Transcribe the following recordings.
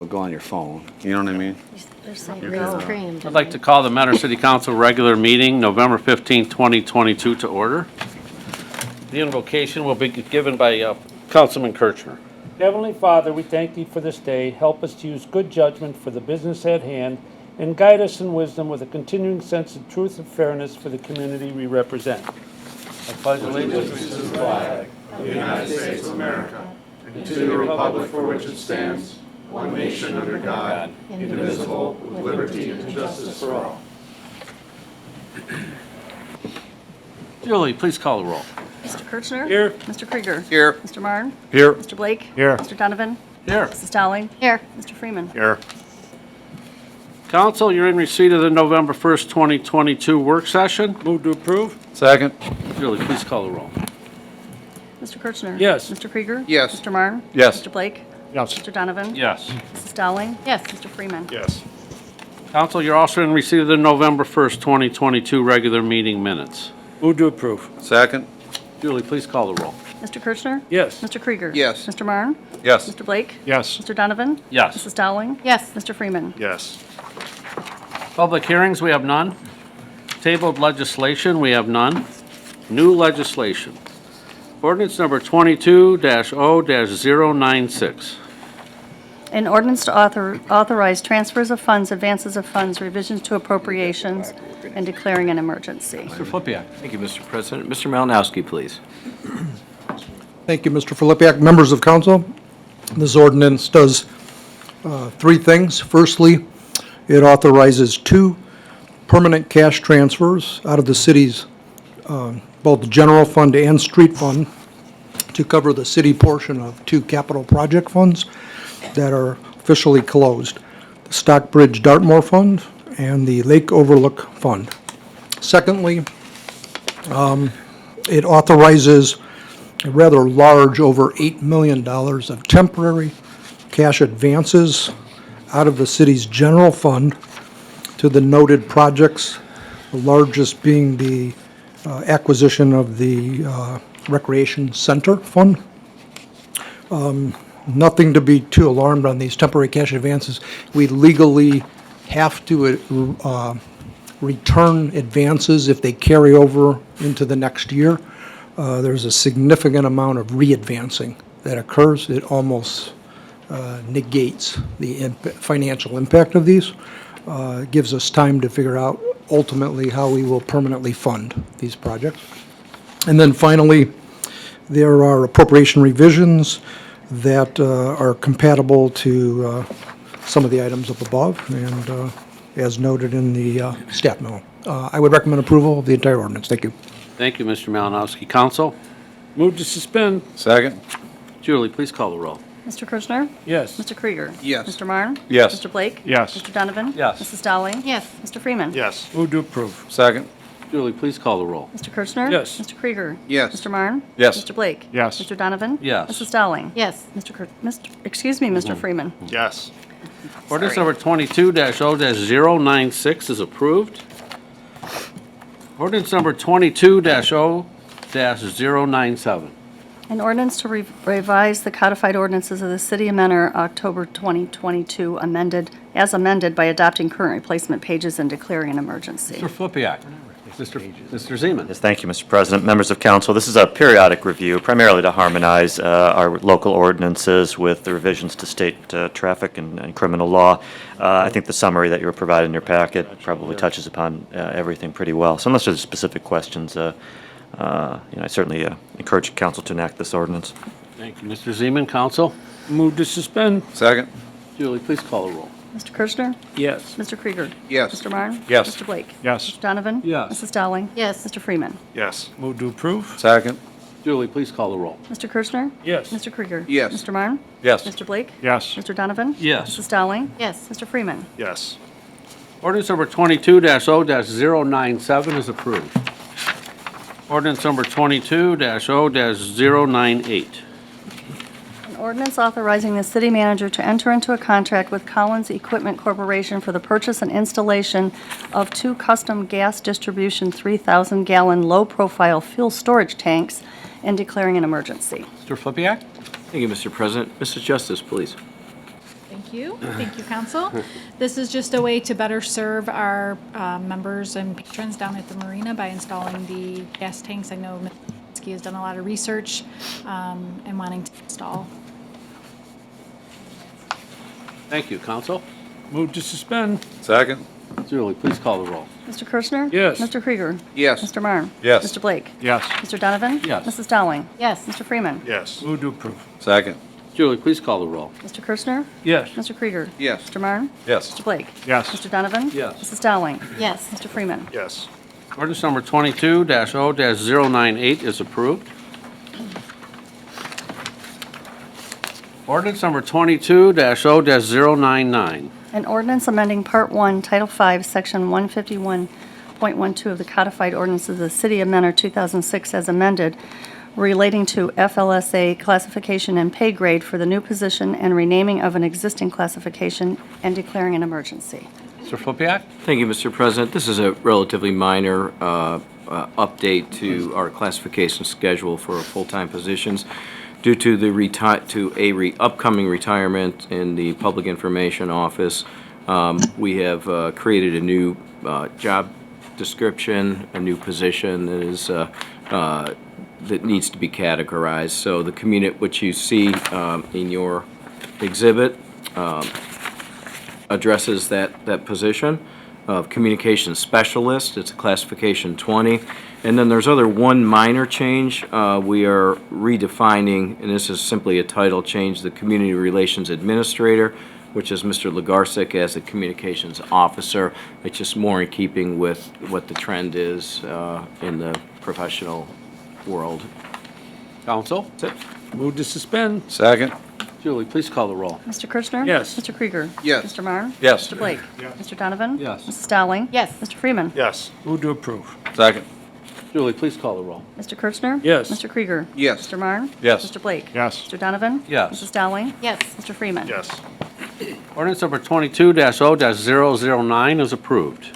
Go on your phone, you know what I mean? They're saying raise cream. I'd like to call the Mentor City Council regular meeting, November 15, 2022, to order. The invocation will be given by Councilman Kirchner. Heavenly Father, we thank Thee for this day. Help us to use good judgment for the business at hand and guide us in wisdom with a continuing sense of truth and fairness for the community we represent. I pledge allegiance to the flag of the United States of America and to the republic for which it stands, one nation under God, indivisible, with liberty and justice for all. Julie, please call the roll. Mr. Kirchner? Here. Mr. Krieger? Here. Mr. Marne? Here. Mr. Blake? Here. Mr. Donovan? Here. Mrs. Dowling? Here. Mr. Freeman? Here. Council, you're in receipt of the November 1st, 2022 work session. Move to approve? Second. Julie, please call the roll. Mr. Kirchner? Yes. Mr. Krieger? Yes. Mr. Marne? Yes. Mr. Blake? Yes. Mr. Donovan? Yes. Mrs. Dowling? Yes. Mr. Freeman? Yes. Council, you're also in receipt of the November 1st, 2022 regular meeting minutes. Move to approve? Second. Julie, please call the roll. Mr. Kirchner? Yes. Mr. Krieger? Yes. Mr. Marne? Yes. Mr. Blake? Yes. Mr. Donovan? Yes. Mrs. Dowling? Yes. Mr. Freeman? Yes. Public hearings, we have none. Tabled legislation, we have none. New legislation. Ordinance number 22-0-096. An ordinance to authorize transfers of funds, advances of funds, revisions to appropriations, and declaring an emergency. Mr. Flippia. Thank you, Mr. President. Mr. Malinowski, please. Thank you, Mr. Filipiak. Members of council, this ordinance does three things. Firstly, it authorizes two permanent cash transfers out of the city's both general fund and street fund to cover the city portion of two capital project funds that are officially closed, the Stockbridge Dartmoor Fund and the Lake Overlook Fund. Secondly, it authorizes a rather large, over $8 million of temporary cash advances out of the city's general fund to the noted projects, the largest being the acquisition of the Recreation Center Fund. Nothing to be too alarmed on these temporary cash advances. We legally have to return advances if they carry over into the next year. There's a significant amount of re-advancing that occurs. It almost negates the financial impact of these. It gives us time to figure out ultimately how we will permanently fund these projects. And then finally, there are appropriation revisions that are compatible to some of the items up above and as noted in the staff memo. I would recommend approval of the entire ordinance. Thank you. Thank you, Mr. Malinowski. Council? Move to suspend? Second. Julie, please call the roll. Mr. Kirchner? Yes. Mr. Krieger? Yes. Mr. Marne? Yes. Mr. Blake? Yes. Mr. Donovan? Yes. Mrs. Dowling? Yes. Mr. Freeman? Yes. Move to approve? Second. Julie, please call the roll. Mr. Kirchner? Yes. Mr. Krieger? Yes. Mr. Marne? Yes. Mr. Blake? Yes. Mr. Donovan? Yes. Mrs. Dowling? Yes. Mr. Freeman? Yes. Ordinance number 22-0-096 is approved. Ordinance number 22-0-097. An ordinance to revise the codified ordinances of the City of Mentor, October 2022, as amended by adopting current replacement pages and declaring an emergency. Mr. Flippia. Mr. Zeman. Yes, thank you, Mr. President. Members of council, this is a periodic review, primarily to harmonize our local ordinances with the revisions to state traffic and criminal law. I think the summary that you were provided in your packet probably touches upon everything pretty well. So unless there's specific questions, I certainly encourage council to enact this ordinance. Thank you, Mr. Zeman. Council? Move to suspend? Second. Julie, please call the roll. Mr. Kirchner? Yes. Mr. Krieger? Yes. Mr. Marne? Yes. Mr. Blake? Yes. Mr. Donovan? Yes. Mrs. Dowling? Yes. Mr. Freeman? Yes. Move to approve? Second. Julie, please call the roll. Mr. Kirchner? Yes. Mr. Krieger? Yes. Mr. Marne? Yes. Mr. Blake? Yes. Mr. Donovan? Yes. Mrs. Dowling? Yes. Mr. Freeman? Yes. Ordinance number 22-0-097 is approved. Ordinance number 22-0-098. An ordinance authorizing the city manager to enter into a contract with Collins Equipment Corporation for the purchase and installation of two custom gas distribution 3,000-gallon low-profile fuel storage tanks and declaring an emergency. Mr. Flippia. Thank you, Mr. President. Mrs. Justice, please. Thank you. Thank you, council. This is just a way to better serve our members and patrons down at the marina by installing the gas tanks. I know Ms. Ski has done a lot of research and wanting to install. Thank you, council. Move to suspend. Second. Julie, please call the roll. Mr. Kirschner? Yes. Mr. Krieger? Yes. Mr. Marne? Yes. Mr. Blake? Yes. Mr. Donovan? Yes. Mrs. Dowling? Yes. Mr. Freeman? Yes. Move to approve. Second. Julie, please call the roll. Mr. Kirschner? Yes. Mr. Krieger? Yes. Mr. Marne? Yes. Mr. Blake? Yes. Mr. Donovan? Yes. Mrs. Dowling? Yes. Mr. Freeman? Yes. Ordinance number 22-0-098 is approved. Ordinance number 22-0-099. An ordinance amending Part 1, Title 5, Section 151.12 of the Codified Ordinances of the City of Mentor, 2006, as amended, relating to FLSA classification and pay grade for the new position and renaming of an existing classification and declaring an emergency. Mr. Flippia? Thank you, Mr. President. This is a relatively minor update to our classification schedule for full-time positions. Due to the upcoming retirement in the Public Information Office, we have created a new job description, a new position that is that needs to be categorized. So the which you see in your exhibit addresses that position of communications specialist. It's a classification 20. And then there's one minor change. We are redefining, and this is simply a title change, the community relations administrator, which is Mr. Legarsic as the communications officer. It's just more in keeping with what the trend is in the professional world. Council? That's it. Move to suspend. Second. Julie, please call the roll. Mr. Kirschner? Yes. Mr. Krieger? Yes. Mr. Marne? Yes. Mr. Blake? Mr. Donovan? Yes. Mrs. Dowling? Yes. Mr. Freeman? Yes. Move to approve. Second. Julie, please call the roll. Mr. Kirschner? Yes. Mr. Krieger? Yes. Mr. Marne? Yes. Mr. Blake? Yes. Mr. Donovan? Yes. Mrs. Dowling? Yes. Mr. Freeman? Yes. Ordinance number 22-0-009 is approved.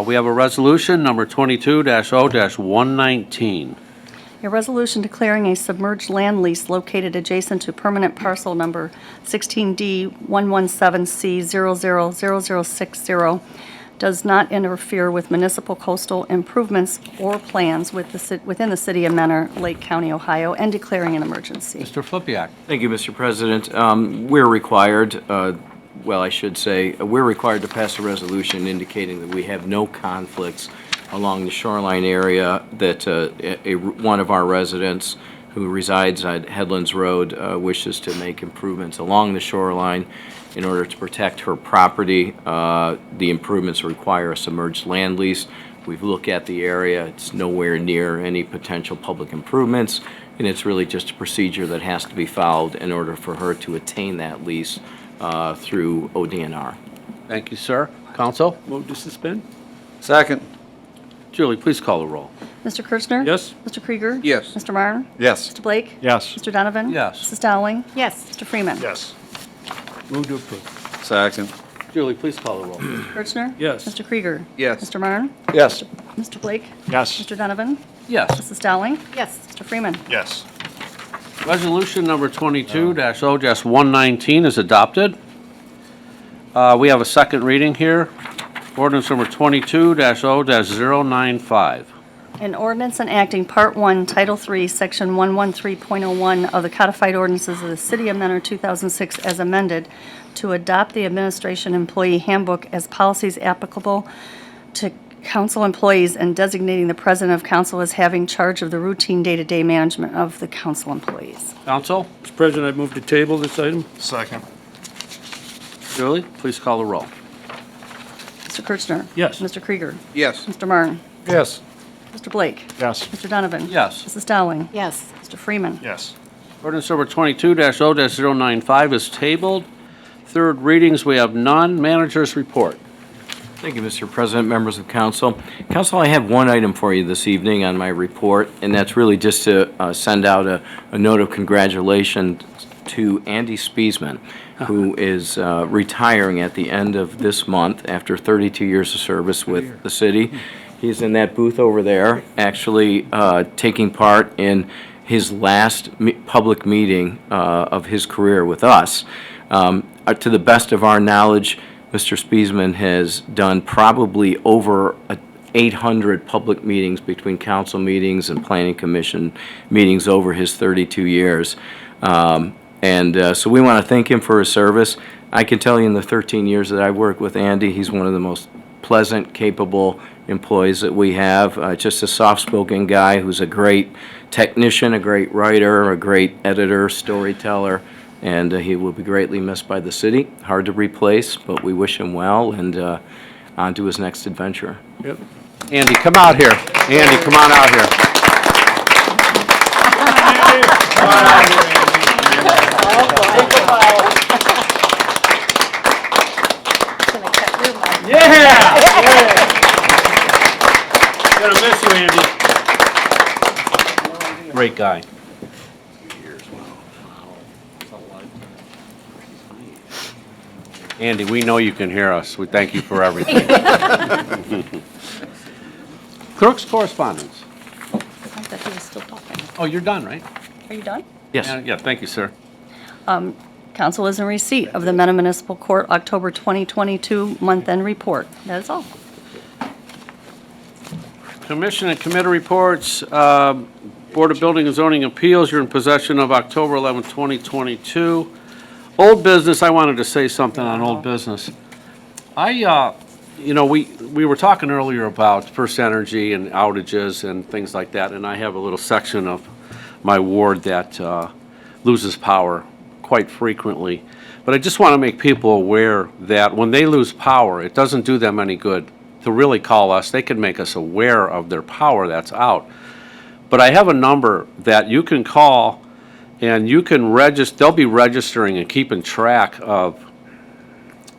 We have a resolution, number 22-0-119. A resolution declaring a submerged land lease located adjacent to permanent parcel number 16D117C000060 does not interfere with municipal coastal improvements or plans within the city of Mentor, Lake County, Ohio, and declaring an emergency. Mr. Flippia? Thank you, Mr. President. We're required, we're required to pass a resolution indicating that we have no conflicts along the shoreline area, that one of our residents who resides at Headlands Road wishes to make improvements along the shoreline in order to protect her property. The improvements require a submerged land lease. We've looked at the area. It's nowhere near any potential public improvements, and it's really just a procedure that has to be followed in order for her to attain that lease through ODNR. Thank you, sir. Council? Move to suspend. Second. Julie, please call the roll. Mr. Kirschner? Yes. Mr. Krieger? Yes. Mr. Marne? Yes. Mr. Blake? Yes. Mr. Donovan? Yes. Mrs. Dowling? Yes. Mr. Freeman? Yes. Move to approve. Second. Julie, please call the roll. Kirschner? Yes. Mr. Krieger? Yes. Mr. Marne? Yes. Mr. Blake? Yes. Mr. Donovan? Yes. Mrs. Dowling? Yes. Mr. Freeman? Yes. Resolution number 22-0-119 is adopted. We have a second reading here. Ordinance number 22-0-095. An ordinance enacting Part 1, Title 3, Section 113.01 of the Codified Ordinances of the City of Mentor, 2006, as amended, to adopt the Administration Employee Handbook as policies applicable to council employees and designating the President of Council as having charge of the routine day-to-day management of the council employees. Council? Mr. President, I move to table this item. Second. Julie, please call the roll. Mr. Kirchner? Yes. Mr. Krieger? Yes. Mr. Marne? Yes. Mr. Blake? Yes. Mr. Donovan? Yes. Mrs. Dowling? Yes. Mr. Freeman? Yes. Ordinance number 22-0-095 is tabled. Third readings, we have none. Manager's report. Thank you, Mr. President, members of council. Council, I have one item for you this evening on my report, and that's really just to send out a note of congratulations to Andy Spiesman, who is retiring at the end of this month after 32 years of service with the city. He's in that booth over there, actually taking part in his last public meeting of his career with us. To the best of our knowledge, Mr. Spiesman has done probably over 800 public meetings between council meetings and planning commission meetings over his 32 years. So we want to thank him for his service. I can tell you in the 13 years that I've worked with Andy, he's one of the most pleasant, capable employees that we have. Just a soft-spoken guy who's a great technician, a great writer, a great editor, storyteller, and he will be greatly missed by the city. Hard to replace, but we wish him well, and on to his next adventure. Yep. Andy, come out here. Andy, come on out here. Yeah! Gonna miss you, Andy. Great guy. Andy, we know you can hear us. We thank you for everything. Clerk's correspondence. I thought he was still talking. Oh, you're done, right? Are you done? Yes. Yeah, thank you, sir. Council is in receipt of the Mena Municipal Court October 2022 month-end report. That is all. Commission and committee reports. Board of Building and Zoning Appeals, you're in possession of October 11, 2022. Old business, I wanted to say something on old business. We were talking earlier about First Energy and outages and things like that, and I have a little section of my ward that loses power quite frequently. But I just want to make people aware that when they lose power, it doesn't do them any good to really call us. They can make us aware of their power that's out. But I have a number that you can call, and you can register. They'll be registering and keeping track of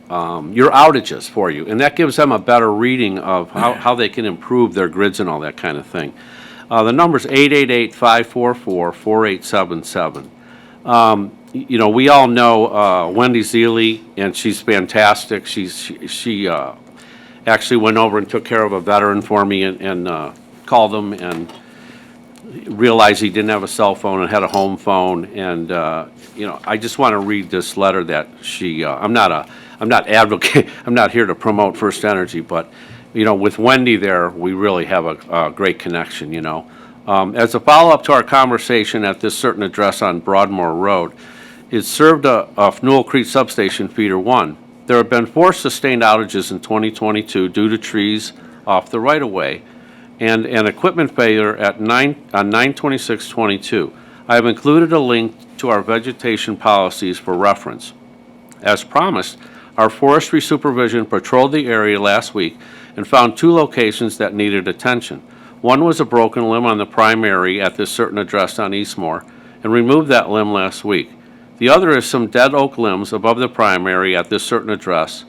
your outages for you, and that gives them a better reading of how they can improve their grids and all that kind of thing. The number's 888-544-4877. We all know Wendy Zeely, and she's fantastic. She actually went over and took care of a veteran for me and called them and realized he didn't have a cell phone and had a home phone. And I just want to read this letter that she. I'm not advocate. I'm not here to promote First Energy, but with Wendy there, we really have a great connection. As a follow-up to our conversation at this certain address on Broadmoor Road, it served off Newell Creek Substation Feeder 1. There have been 4 sustained outages in 2022 due to trees off the right-of-way and an equipment failure on 9/26/22. I have included a link to our vegetation policies for reference. As promised, our forestry supervision patrolled the area last week and found 2 locations that needed attention. One was a broken limb on the primary at this certain address on Eastmore, and removed that limb last week. The other is some dead oak limbs above the primary at this certain address.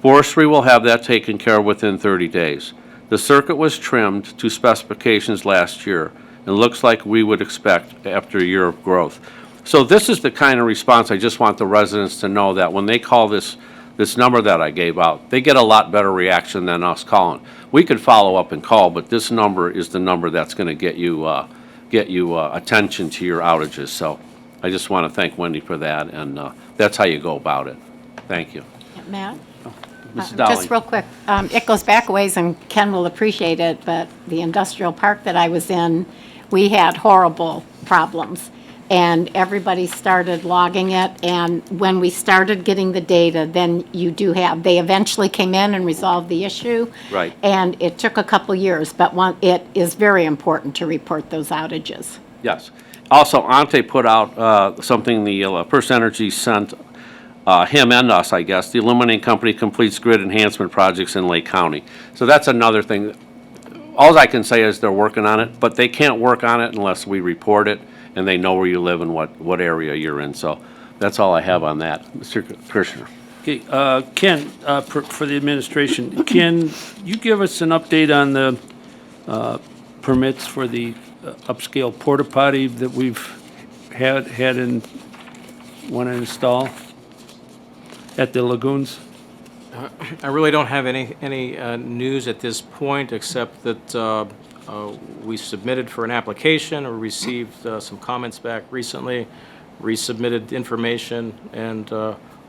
Forestry will have that taken care of within 30 days. The circuit was trimmed to specifications last year, and looks like we would expect after a year of growth. So this is the kind of response I just want the residents to know, that when they call this number that I gave out, they get a lot better reaction than us calling. We could follow up and call, but this number is the number that's going to get you attention to your outages. So I just want to thank Wendy for that, and that's how you go about it. Thank you. Matt? Mrs. Dowling. Just real quick, it goes back a ways, and Ken will appreciate it, but the industrial park that I was in, we had horrible problems. And everybody started logging it, and when we started getting the data, then they eventually came in and resolved the issue. Right. And it took a couple years, but it is very important to report those outages. Yes. Also, Ante put out something the First Energy sent him and us, I guess. The Illuminating Company completes grid enhancement projects in Lake County. So that's another thing. All I can say is they're working on it, but they can't work on it unless we report it and they know where you live and what area you're in. So that's all I have on that. Mr. Kirchner. Okay, Ken, for the administration, can you give us an update on the permits for the upscale porta potty that we've had and want to install at the lagoons? I really don't have any news at this point, except that We submitted for an application or received some comments back recently, resubmitted information, and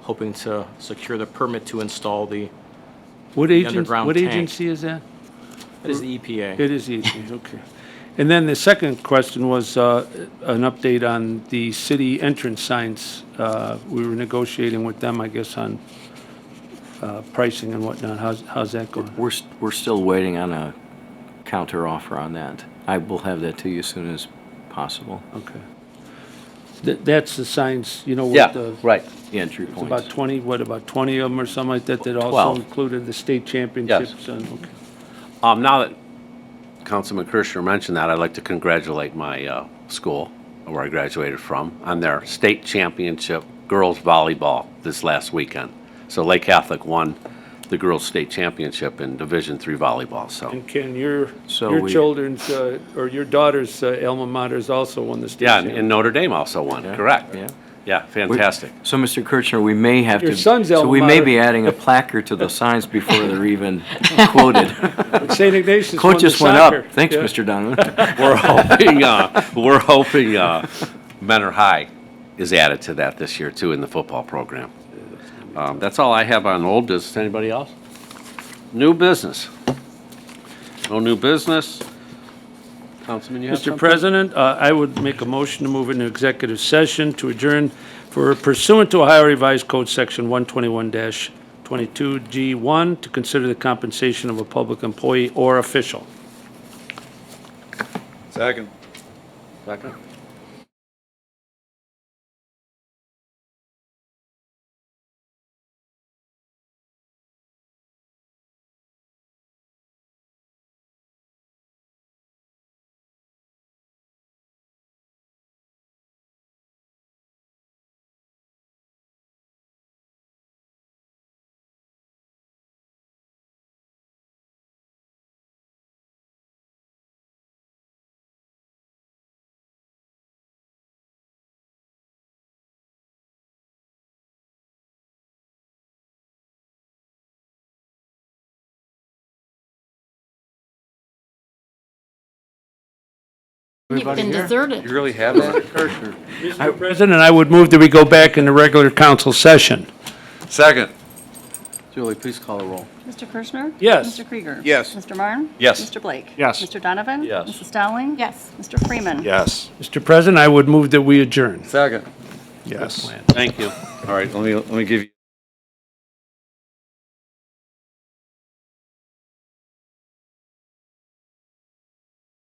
hoping to secure the permit to install the underground What tank. agency is that? That is the EPA. It is EPA, okay. And then the second question was an update on the city entrance signs. We were negotiating with them, I guess, on pricing and whatnot. How's that going? We're still waiting on a counter offer on that. I will have that to you as soon as possible. Okay. That's the signs, you know, with Yeah, the, right. The entry it's points. about 20, what, about 20 of them or something like that, that also 12. included the state championships? And okay. Now that Councilman Kirschner mentioned that, I'd like to congratulate my school, where I graduated from, on their state championship girls volleyball this last weekend. So Lake Catholic won the girls' state championship in Division III volleyball, so. And Ken, your we- children's, or your daughter's alma mater has also won the state Yeah, championship. and Notre Dame also won, Yeah, correct. yeah. Yeah, fantastic. So, Mr. Kirchner, we may have Your to, son's so alma we may mater. be adding a placard to the signs before they're even quoted. St. Ignatius won Quote the just went soccer. up. Thanks, Yeah. Mr. Donovan. We're hoping Menor High is added to that this year too in the football program. That's all I have on old business. Anybody else? New business? No new business? Councilman, you have Mr. something? President, I would make a motion to move into executive session to adjourn for pursuant to Ohio Revised Code Section 121-22G1 to consider the compensation of a public employee or official. Second. Second? You've been deserted. You really have that? Mr. President, I would move that we go back into regular council session. Second. Julie, please call the roll. Mr. Kirschner? Yes. Mr. Krieger? Yes. Mr. Marne? Yes. Mr. Blake? Yes. Mr. Donovan? Yes. Mrs. Dowling? Yes. Mr. Freeman? Yes. Mr. President, I would move that we adjourn. Second. Yes. Thank you. All right, let me give you.